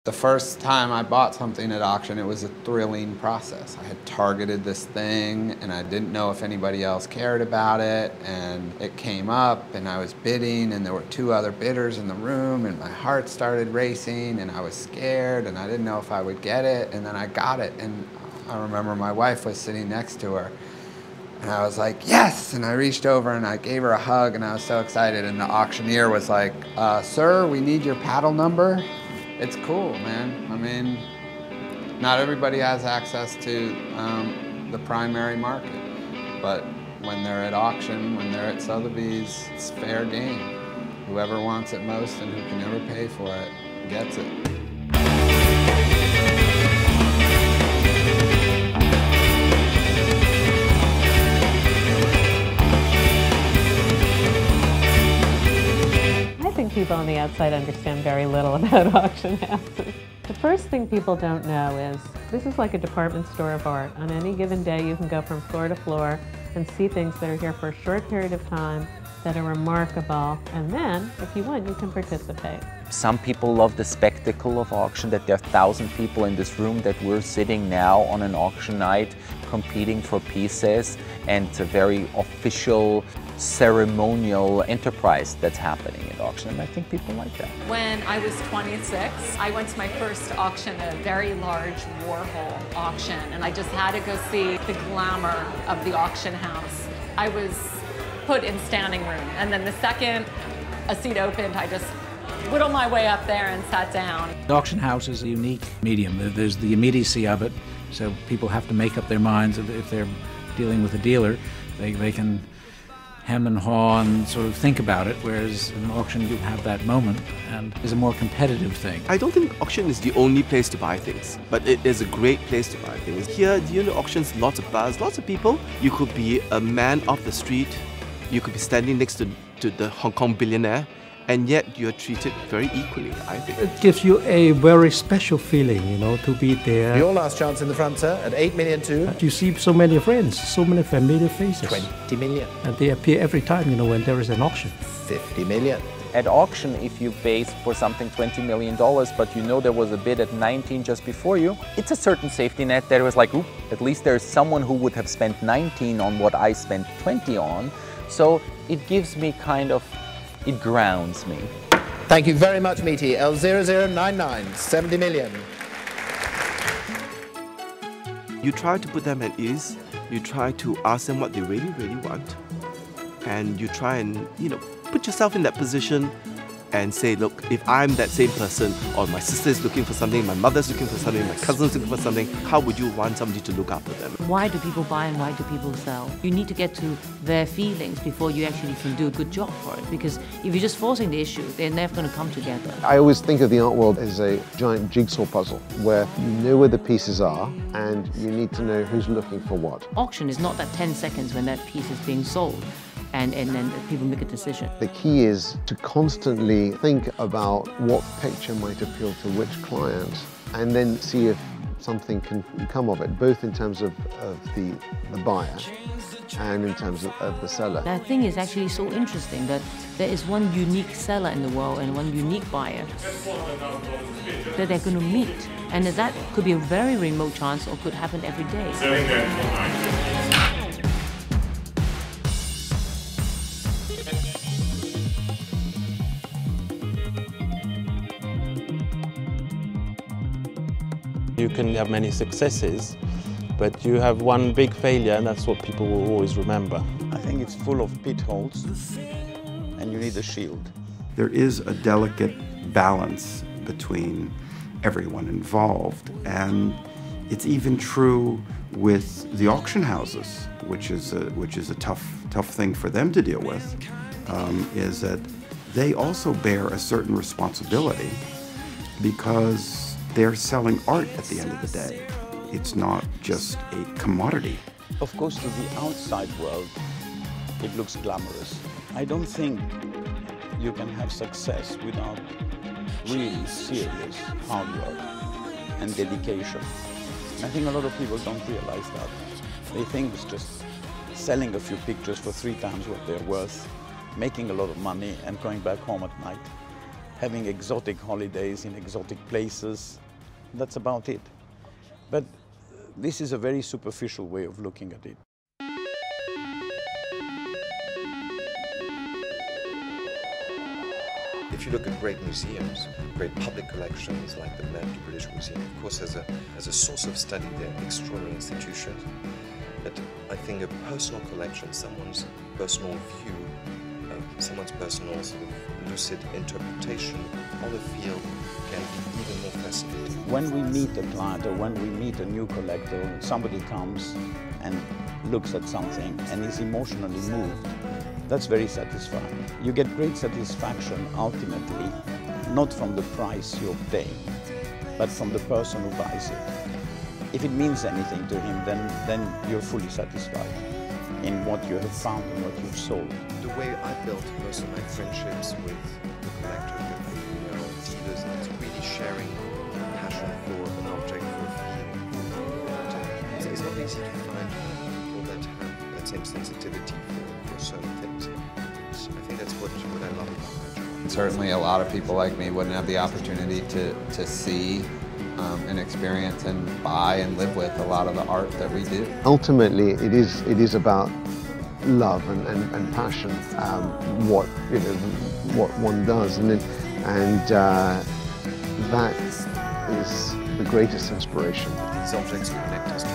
The first time I bought something at auction, it was a thrilling process. I had targeted this thing and I didn't know if anybody else cared about it, and it came up and I was bidding and there were 2 other bidders in the room and my heart started racing and I was scared and I didn't know if I would get it, and then I got it, and I remember my wife was sitting next to her and I was like, yes! And I reached over and I gave her a hug and I was so excited, and the auctioneer was like, sir, we need your paddle number. It's cool, man. I mean, not everybody has access to the primary market, but when they're at auction, when they're at Sotheby's, it's fair game. Whoever wants it most and who can never pay for it gets it. I think people on the outside understand very little about auction houses. The first thing people don't know is this is like a department store of art. On any given day you can go from floor to floor and see things that are here for a short period of time that are remarkable, and then if you want you can participate. Some people love the spectacle of auction, that there are 1,000 people in this room, that we're sitting now on an auction night competing for pieces, and it's a very official, ceremonial enterprise that's happening at auction, and I think people like that. When I was 26, I went to my first auction, a very large Warhol auction, and I just had to go see the glamour of the auction house. I was put in standing room, and then the second a seat opened, I just whittled my way up there and sat down. The auction house is a unique medium. There's the immediacy of it, so people have to make up their minds. If they're dealing with a dealer, they can hem and haw and sort of think about it, whereas in an auction you have that moment and it's a more competitive thing. I don't think auction is the only place to buy things, but it is a great place to buy things. Here, the auctions, lots of buzz, lots of people. You could be a man off the street, you could be standing next to the Hong Kong billionaire, and yet you're treated very equally, I think. It gives you a very special feeling, to be there. Your last chance in the front, sir, at 8 million too. You see so many friends, so many familiar faces. 20 million. And they appear every time, when there is an auction. 50 million. At auction, if you base for something $20 million, but there was a bid at 19 just before you, it's a certain safety net that was like, oop, at least there's someone who would have spent 19 on what I spent 20 on. So it gives me it grounds me. Thank you very much, Meaty. L0099, 70 million. You try to put them at ease, you try to ask them what they really, really want, and you try and, put yourself in that position and say, look, if I'm that same person, or my sister is looking for something, my mother's looking for something, my cousin's looking for something, how would you want somebody to look after them? Why do people buy and why do people sell? You need to get to their feelings before you actually can do a good job for it, because if you're just forcing the issue, they're never going to come together. I always think of the art world as a giant jigsaw puzzle, where you know where the pieces are and you need to know who's looking for what. Auction is not that 10 seconds when that piece is being sold. And then people make a decision. The key is to constantly think about what picture might appeal to which client, and then see if something can come of it, both in terms of the buyer and in terms of the seller. That thing is actually so interesting that there is one unique seller in the world and one unique buyer that they're going to meet. And that could be a very remote chance or could happen every day. You can have many successes, but you have one big failure, and that's what people will always remember. I think it's full of pit holes, and you need a shield. There is a delicate balance between everyone involved, and it's even true with the auction houses, which is a tough thing for them to deal with, is that they also bear a certain responsibility, because they're selling art at the end of the day. It's not just a commodity. Of course, to the outside world, it looks glamorous. I don't think you can have success without really serious hard work and dedication. I think a lot of people don't realize that. They think it's just selling a few pictures for 3 times what they're worth, making a lot of money and going back home at night. having exotic holidays in exotic places. That's about it. But this is a very superficial way of looking at it. If you look at great museums, great public collections like the British Museum, of course as a source of study they're extraordinary institutions. But I think a personal collection, someone's personal view, someone's personal sort of lucid interpretation of a field can be even more fascinating. When we meet a client or when we meet a new collector, somebody comes and looks at something and is emotionally moved, that's very satisfying. You get great satisfaction ultimately, not from the price you obtain, but from the person who buys it. If it means anything to him, then you're fully satisfied in what you have found and what you've sold. The way I built most of my friendships with the collectors, with dealers, is really sharing passion for an object, for a field. It's not easy to find people that have that same sensitivity for certain things. I think that's what I love about my job. Certainly a lot of people like me wouldn't have the opportunity to see and experience and buy and live with a lot of the art that we do. Ultimately, it is about love and passion, what one does, and that is the greatest inspiration. These objects connect us to